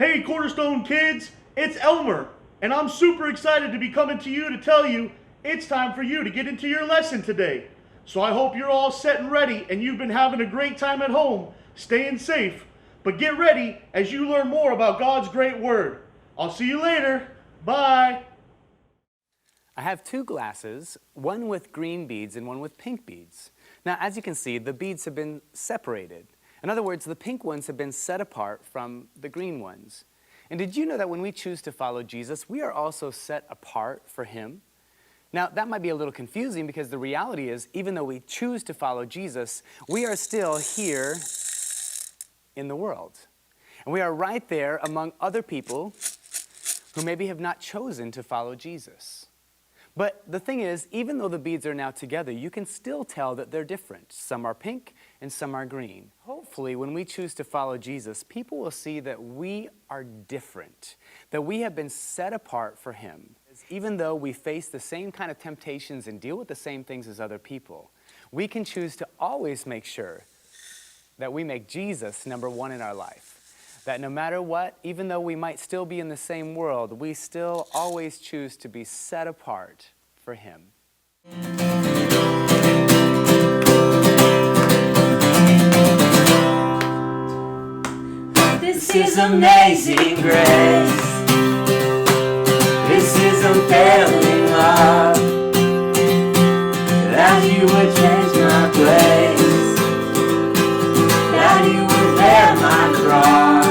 Hey Cornerstone kids, it's Elmer, and I'm super excited to be coming to you to tell you it's time for you to get into your lesson today. So I hope you're all set and ready and you've been having a great time at home, staying safe. But get ready as you learn more about God's great word. I'll see you later. Bye. I have two glasses, one with green beads and one with pink beads. Now, as you can see, the beads have been separated. In other words, the pink ones have been set apart from the green ones. And did you know that when we choose to follow Jesus, we are also set apart for Him? Now, that might be a little confusing because the reality is, even though we choose to follow Jesus, we are still here in the world. And we are right there among other people who maybe have not chosen to follow Jesus. But the thing is, even though the beads are now together, you can still tell that they're different. Some are pink and some are green. Hopefully, when we choose to follow Jesus, people will see that we are different, that we have been set apart for Him. Even though we face the same kind of temptations and deal with the same things as other people, we can choose to always make sure that we make Jesus number one in our life. That no matter what, even though we might still be in the same world, we still always choose to be set apart for Him. This is amazing grace. This is unfailing love. That you would change my place. That you would bear my cross.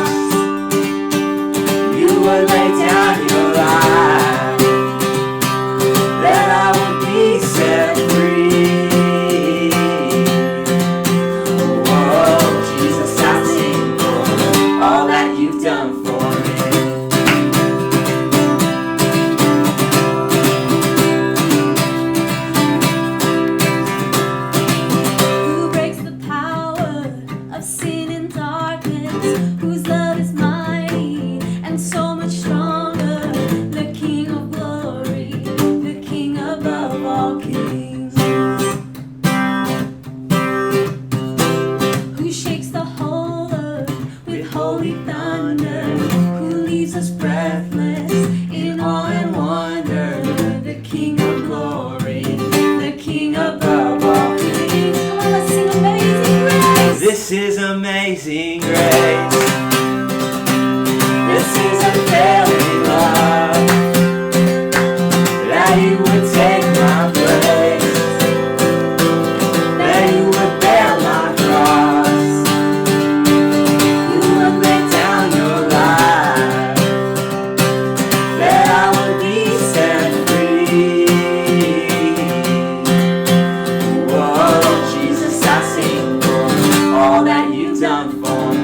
You would lay down your life, that I would be set free. Oh, Jesus, I sing for all that you've done for me. Who breaks the power of sin and darkness, whose love is mighty and so much stronger, the King of glory, the King above all kings, who shakes the whole earth with holy thunder, who leaves us breathless in awe and wonder, the King of glory, the King above all kings. Come on, let's sing Amazing Grace. This is amazing grace. This is unfailing love, that you would take my place, that you would bear my cross, you would lay down your life, that I would be set free. Whoa, Jesus, I sing for all that you've done for me.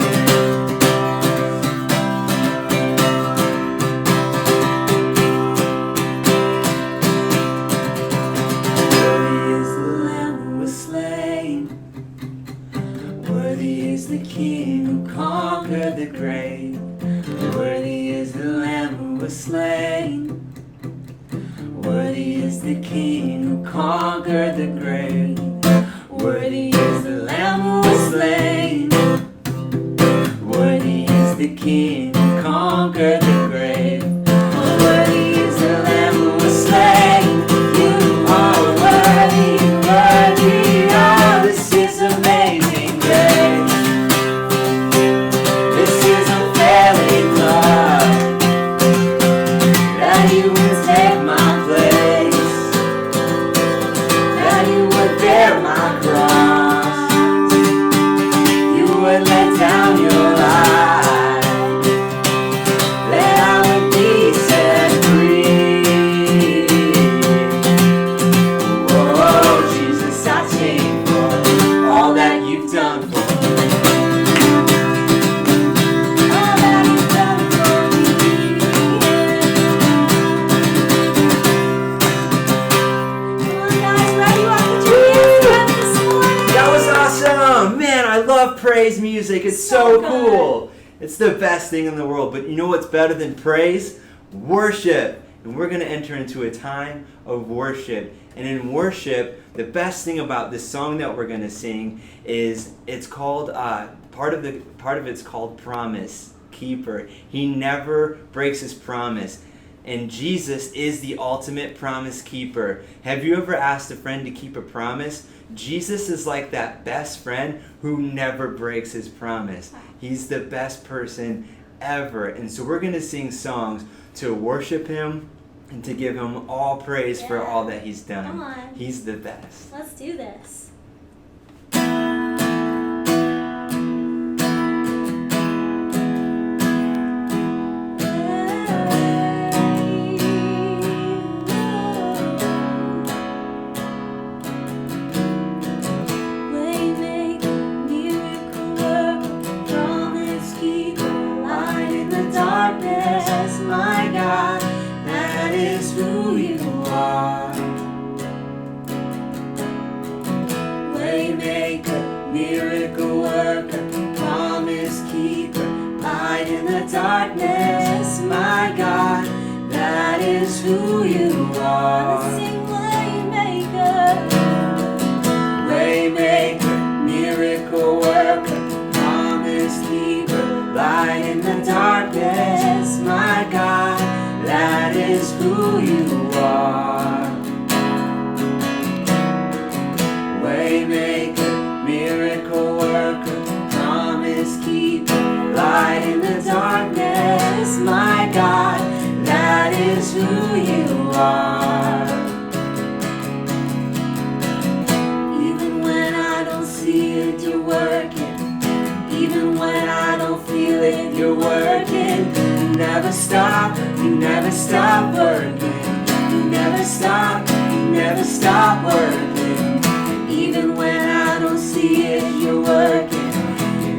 Worthy is the Lamb who was slain. Worthy is the King who conquered the grave. Worthy is the Lamb who was slain. Worthy is the King who conquered the grave. Worthy is the Lamb who was slain. Worthy is the King who conquered the grave. Worthy is the Lamb who was slain. You are worthy, worthy. Oh, this is amazing grace. This is unfailing love, that you would take my place, that you would bear my cross, you would let down your life, that I would be set free. Oh, Jesus, I sing for all that you've done for me. All that you've done for me. Come on, guys, ready? Rock the hands up this morning. That was awesome! Man, I love praise music. It's so cool. It's the best thing in the world. But you know what's better than praise? Worship. And we're going to enter into a time of worship. And in worship, the best thing about this song that we're going to sing is it's called part of it's called Promise. keeper. He never breaks his promise. And Jesus is the ultimate promise keeper. Have you ever asked a friend to keep a promise? Jesus is like that best friend who never breaks his promise. He's the best person ever. And so we're going to sing songs to worship him and to give him all praise for all that he's done. Come on. He's the best. Let's do this. Miracle worker, promise keeper, light in the darkness, my God, that is who you are. Let's sing Waymaker. Waymaker, miracle worker, promise keeper, light in the darkness, my God, that is who you are. Waymaker, miracle worker, promise keeper, light in the darkness, my God, that is who you are. Even when I don't see it, you're working. Even when I don't feel it, you're working. You never stop working. You never stop working. Even when I don't see it, you're working.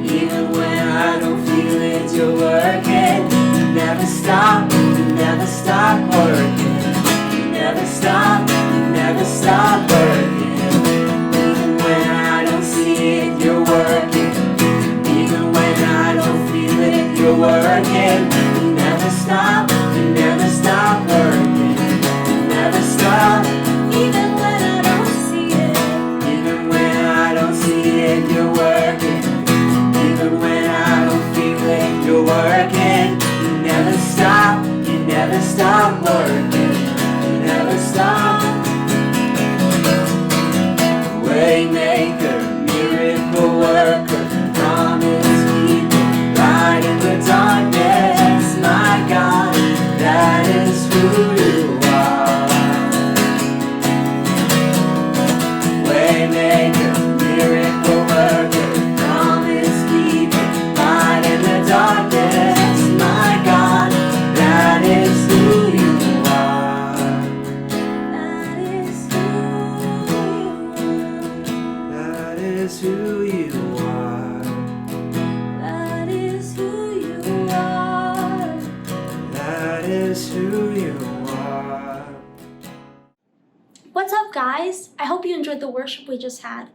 Even when I don't feel it, you're working. You never stop working. You never stop working. Even when I don't see it, you're working. Even when I don't feel it, you're working. You never stop working. You never stop. Even when I don't see it. Even when I don't see it, you're working. Even when I don't feel it, you're working. You never stop working. You never stop. Waymaker, miracle worker, promise keeper, light in the darkness, my God, that is who you are. Waymaker, miracle worker, promise keeper, light in the darkness, my God, that is who you are. That is who you are. That is who you are. That is who you are. That is who you are. What's up, guys? I hope you enjoyed the worship we just had.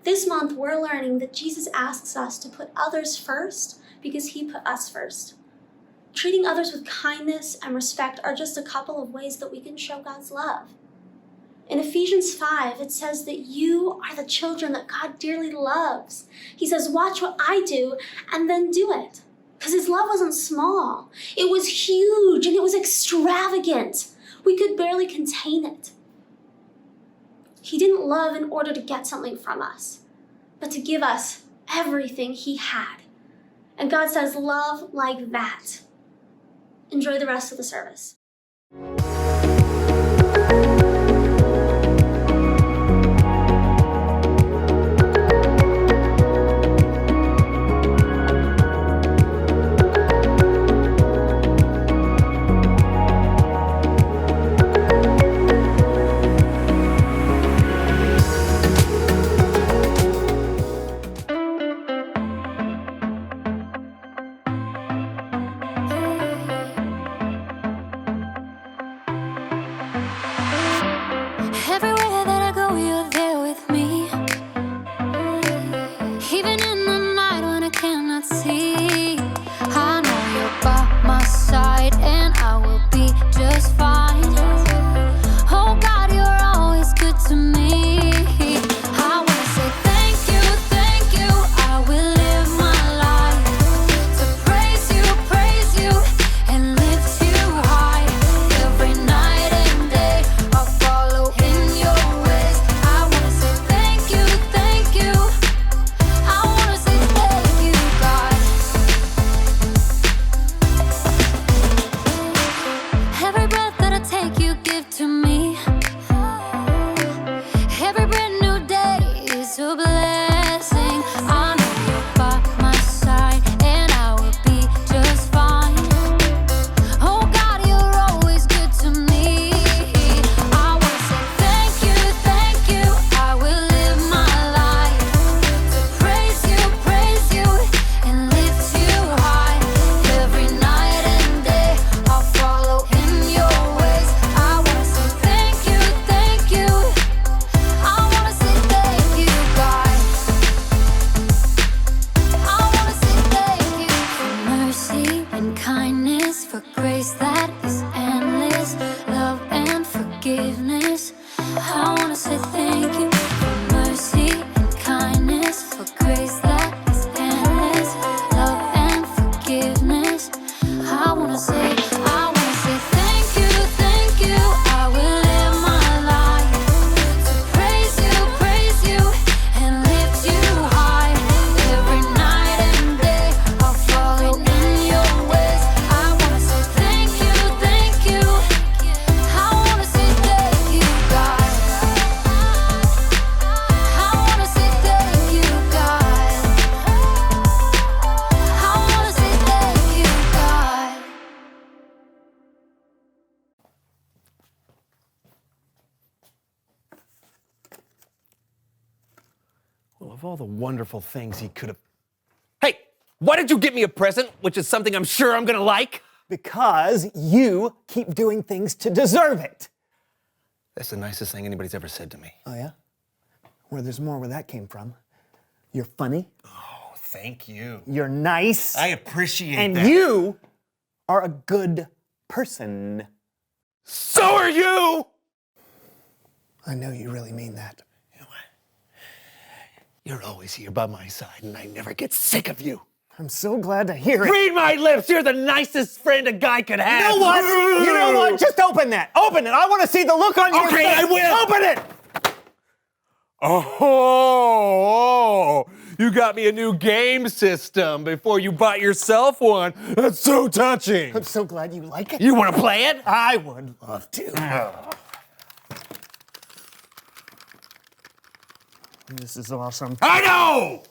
This month, we're learning that Jesus asks us to put others first because he put us first. Treating others with kindness and respect are just a couple of ways that we can show God's love. In Ephesians 5, it says that you are the children that God dearly loves. He says, watch what I do and then do it. Because his love wasn't small. It was huge and it was extravagant. We could barely contain it. He didn't love in order to get something from us, but to give us everything he had. And God says, love like that. Enjoy the rest of the service. kindness, for grace that is endless, love and forgiveness. I wanna say thank you for mercy and kindness, for grace that is endless, love and forgiveness. I wanna say thank you, thank you. I will live my life to praise you, and lift you high. Every night and day I'll follow in your ways. I wanna say thank you, thank you. I wanna say thank you, God. I wanna say thank you, God. I wanna say thank you, God. Well, of all the wonderful things he could have. Hey, why did you get me a present, which is something I'm sure I'm gonna like? Because you keep doing things to deserve it. That's the nicest thing anybody's ever said to me. Oh, yeah? Well, there's more where that came from. You're funny, Oh, thank you. you're nice, I appreciate and that. you are a good person. So are you! I know you really mean that. You know what? You're always here by my side, and I never get sick of you. I'm so glad to hear it. Read my lips! You're the nicest friend a guy could have. You know what? You know what? Just open that. Open it. I want to see the look on your Okay, face. I will. Open it. Oh, you got me a new game system before you bought yourself one. That's so touching. I'm so glad you like it. You want to play it? I would love to. This is awesome. I know!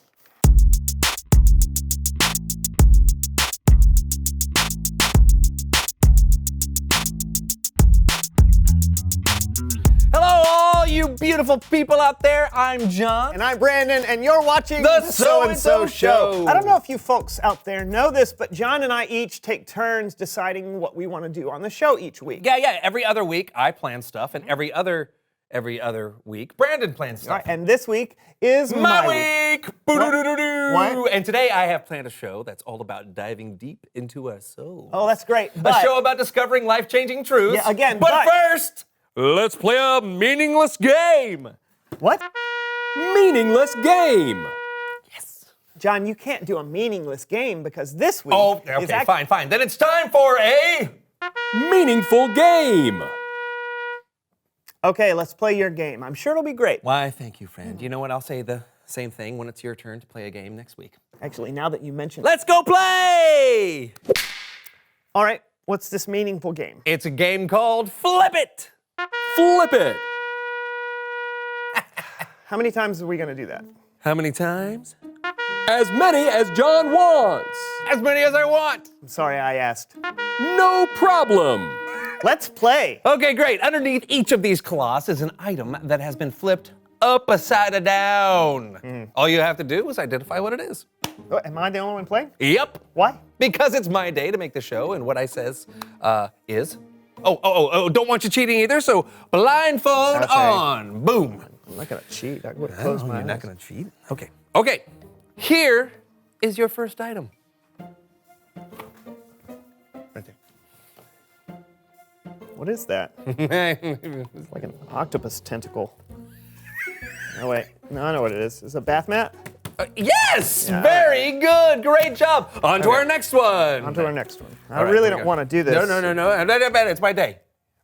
Hello, all you beautiful people out there. I'm John. And I'm Brandon, and you're watching The So-and-So Show. I don't know if you folks out there know this, but John and I each take turns deciding what we want to do on the show each week. Yeah. Every other week, I plan stuff, and every other week, Brandon plans stuff. All right, and this week is My week! Boo-doo-doo-doo-doo. What? And today I have planned a show that's all about diving deep into our souls. Oh, that's great. A But show about discovering life-changing truths. Yeah, again, But but- first, let's play a meaningless game. what? Meaningless game. John, you can't do a meaningless game because this week Oh, is okay, fine. Then it's time for a meaningful game. Okay, let's play your game. I'm sure it'll be great. Why, thank you, friend. You know what? I'll say the same thing when it's your turn to play a game next week. Actually, now that you mention it. Let's go play! All right, what's this meaningful game? It's a game called Flip It. Flip It. How many times are we going to do that? How many times? As many as John wants. As many as I want. I'm sorry I asked. No problem. Let's play. Okay, great. Underneath each of these cloths is an item that has been flipped upside down. All you have to do is identify what it is. Oh, am I the only one playing? Yep. Why? Because it's my day to make the show, and what I says is. Don't want you cheating either, so blindfold Okay. on. Boom. I'm not going to cheat. I would have closed my You're not eyes. gonna cheat? Okay. Here is your first item. Right there. What is that? It's like an octopus tentacle. Oh, wait. No, I know what it is. Is it a bath mat? Yes! Yeah. Very good. Great job. On to Okay. our next one. On to our next one. I All right, really here we don't go. want to do this. No. It's my day.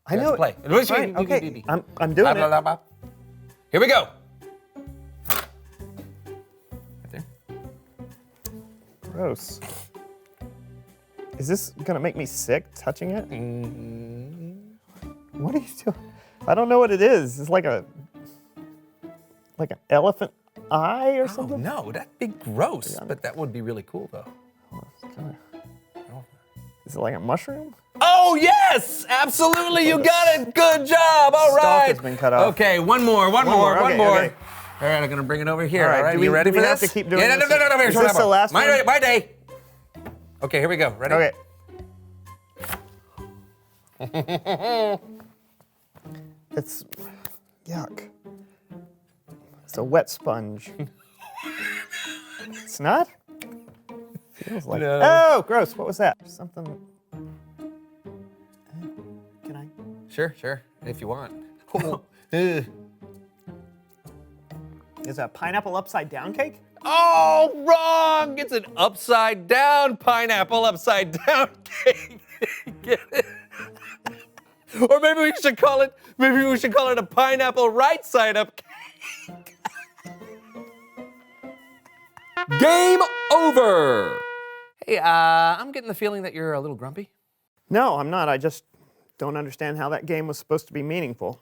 I You have know. to play. Fine, okay. I'm doing Blah, it. blah, blah. Here we go. Right there. Gross. Is this going to make me sick touching it? What are you doing? I don't know what it is. It's like an elephant eye or Oh, something? no, that'd be gross. But that would be really cool, though. It's kinda- Is it like a mushroom? Oh, yes! Absolutely, you got it. Good job. All Stalk right. has been cut off. Okay, one more. more, okay, All okay. right, I'm going to bring it over here. All right, do you we- ready do for we this? have to keep doing yeah, this? No. Is this the last one? My day. Okay, here we go. Ready? Okay. It's yuck. It's a wet sponge. It's not? Feels like. No. Oh, gross. What was that? Something. Can I? Sure, if you want. Is a pineapple upside down cake? Oh, wrong! It's an upside down pineapple upside down cake. Get it? Or maybe we should call it a pineapple right side up cake. Game over. Hey, I'm getting the feeling that you're a little grumpy. No, I'm not. I just don't understand how that game was supposed to be meaningful.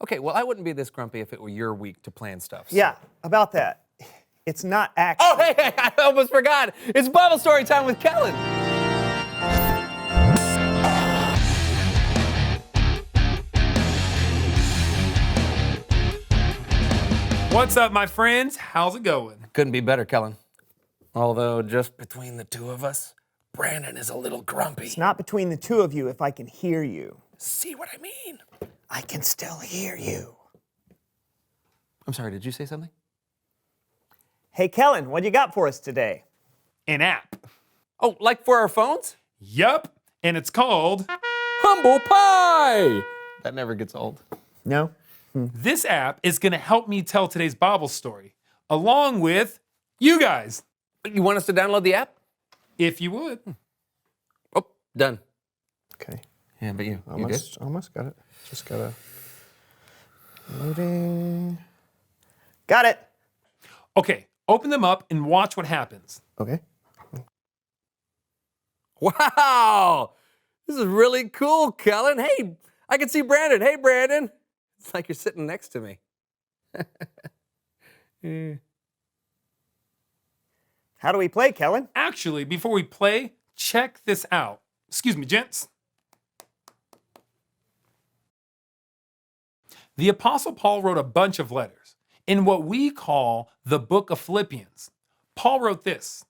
Okay, well, I wouldn't be this grumpy if it were your week to plan stuff. So. Yeah, about that. It's not actually. Oh, hey, I almost forgot. It's Bible story time with Kellen. What's up, my friends? How's it going? Couldn't be better, Kellen. Although, just between the two of us, Brandon is a little grumpy. It's not between the two of you if I can hear you. See what I mean? I can still hear you. I'm sorry, did you say something? Hey, Kellen, what you got for us today? An app. Oh, like for our phones? Yup, and it's called Humble Pie. That never gets old. No? This app is going to help me tell today's Bible story, along with you guys, You want us to download the app? if you would. Oh, done. Okay. Yeah, but you Almost got it. Just gotta. Loading. Got it. Okay, open them up and watch what happens. Okay. Wow! This is really cool, Kellen. Hey, I can see Brandon. Hey, Brandon. It's like you're sitting next to me. How do we play, Kellen? Actually, before we play, check this out. Excuse me, gents. The Apostle Paul wrote a bunch of letters in what we call the book of Philippians. Paul wrote this: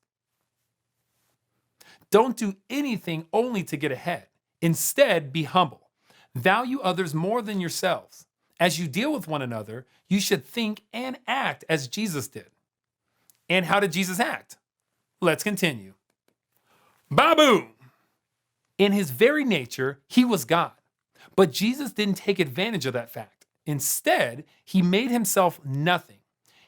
"Don't do anything only to get ahead. Instead, be humble. Value others more than yourselves. As you deal with one another, you should think and act as Jesus did." And how did Jesus act? Let's continue. Ba-boom! In his very nature, he was God. But Jesus didn't take advantage of that fact. Instead, he made himself nothing.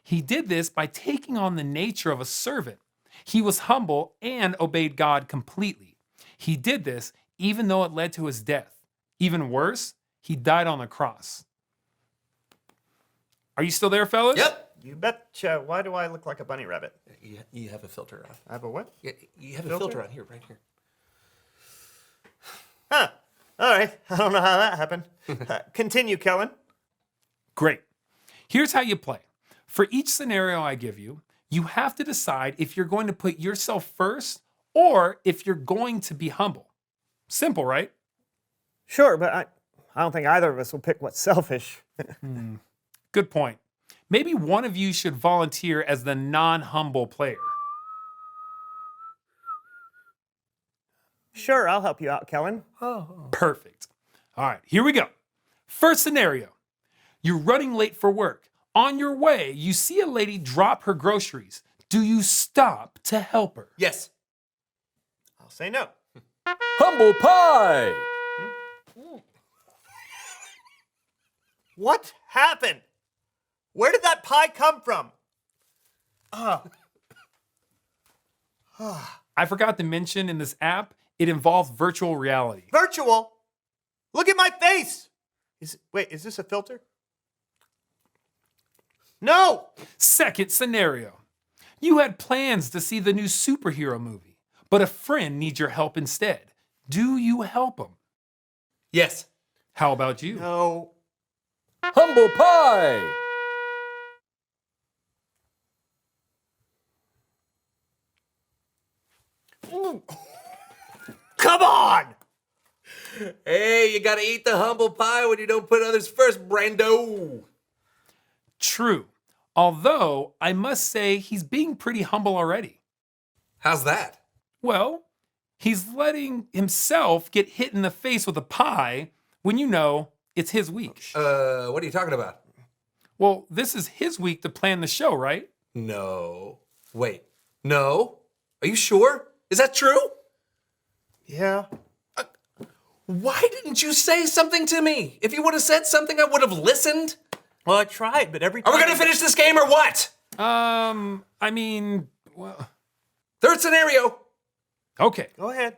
He did this by taking on the nature of a servant. He was humble and obeyed God completely. He did this even though it led to his death. Even worse, he died on the cross. Are you still there, fellas? Yep. You betcha. Why do I look like a bunny rabbit? You have a filter on. I have a what? Yeah, you have Filter? a filter on here, right here. Huh. All right. I don't know how that happened. Continue, Kellen. Great. Here's how you play. For each scenario I give you, you have to decide if you're going to put yourself first or if you're going to be humble. Simple, right? Sure, but I don't think either of us will pick what's selfish. Good point. Maybe one of you should volunteer as the non-humble player. Sure, I'll help you out, Kellen. Perfect. All right, here we go. First scenario. You're running late for work. On your way, you see a lady drop her groceries. Do you stop to help her? Yes. I'll say no. Humble Pie. What happened? Where did that pie come from? I forgot to mention in this app, it involves virtual reality. Virtual? Look at my face! Wait, is this a filter? No! Second scenario. You had plans to see the new superhero movie, but a friend needs your help instead. Do you help him? Yes. How about you? No. Humble Pie. Come on! Hey, you gotta eat the humble pie when you don't put others first, Brando. True. Although, I must say, he's being pretty humble already. How's that? Well, he's letting himself get hit in the face with a pie when you know it's his week. What are you talking about? Well, this is his week to plan the show, right? No. Wait. No. Are you sure? Is that true? Yeah. Why didn't you say something to me? If you would have said something, I would have listened. Well, I tried, but every Are time. we gonna finish this game or what? I mean, well, Third scenario. okay. Go ahead.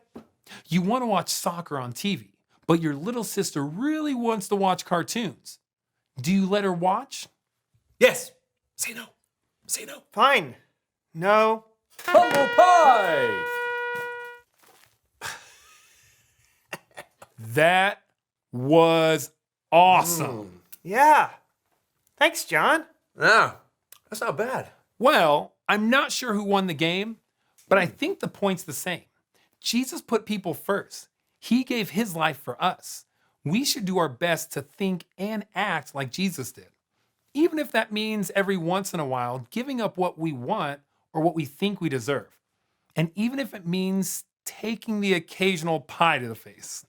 You want to watch soccer on TV, but your little sister really wants to watch cartoons. Do you let her watch? Yes. Say no. Say no. Fine. No. Humble pie. That was awesome. Yeah. Thanks, John. No, that's not bad. Well, I'm not sure who won the game, but I think the point's the same. Jesus put people first. He gave his life for us. We should do our best to think and act like Jesus did, even if that means every once in a while giving up what we want or what we think we deserve, and even if it means taking the occasional pie to the face.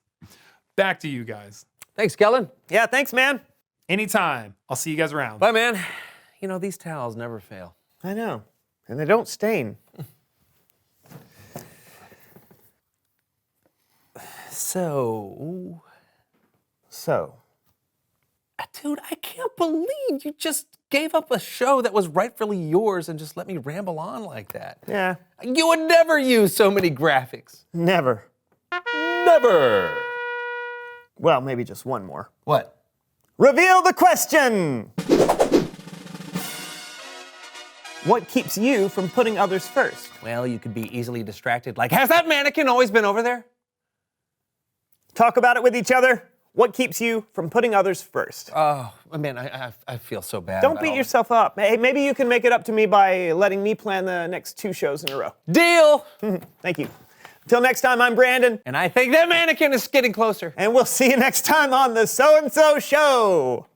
Back to you guys. Thanks, Kellen. Yeah, thanks, man. Anytime. I'll see you guys around. Bye, man. You know, these towels never fail. I know. And they don't stain. So, dude, I can't believe you just gave up a show that was rightfully yours and just let me ramble on like that. Yeah, You would never use so many graphics. never. Never. Well, maybe just one more. What? Reveal the question! What keeps you from putting others first? Well, you could be easily distracted. Like, has that mannequin always been over there? Talk about it with each other. What keeps you from putting others first? Oh, man, I feel so bad. Don't about beat all yourself up. Hey, maybe you can make it up to me by letting me plan the next 2 shows in a row. this. Deal! Thank you. Until next time, I'm Brandon, And I think that mannequin is getting closer. and we'll see you next time on the So-and-So Show.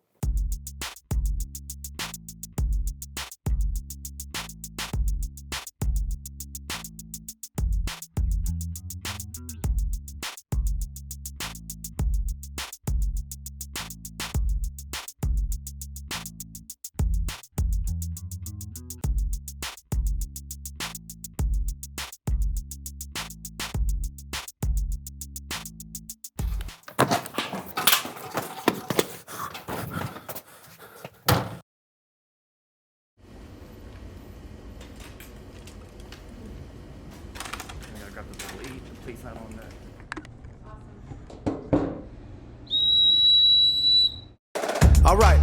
All right,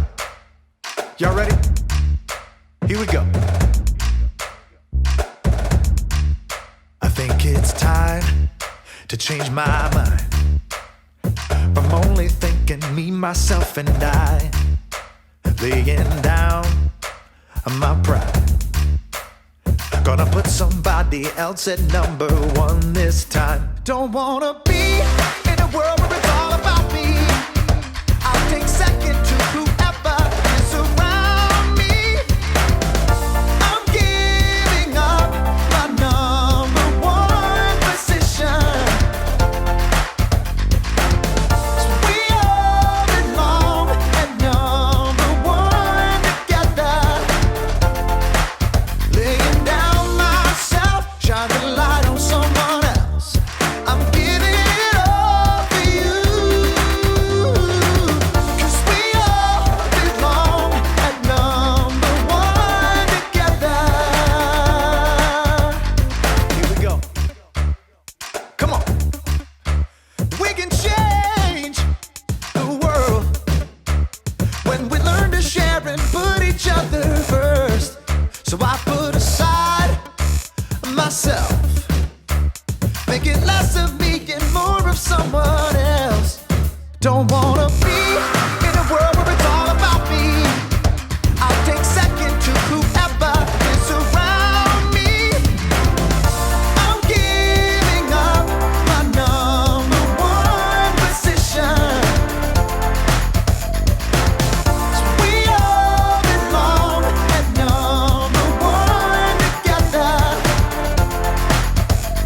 y'all ready? Here we go. I think it's time to change my mind from only thinking me, myself, and I, laying down my pride. Gonna put somebody else at number 1 this time. Don't wanna be in a world where it's all about me. I'll take second to whoever is around me. I'm giving up my number 1 position. So we all belong at number 1 together. Laying down myself, shine the light on someone else. I'm giving it all for you. 'Cause we all belong at number 1 together. Here we go. Come on. We can change the world when we learn to share and put each other first. So I put aside myself, making less of me and more of someone else. Don't wanna be in a world where it's all about me. I'll take second to whoever is around me. I'm giving up my number 1 position. So we all belong at number 1 together.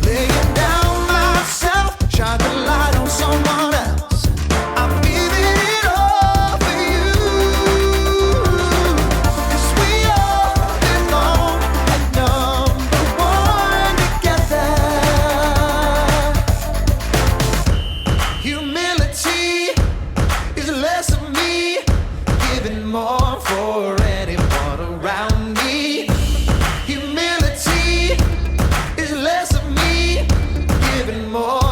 Laying down myself, shine the light on someone else. I'm giving it all more.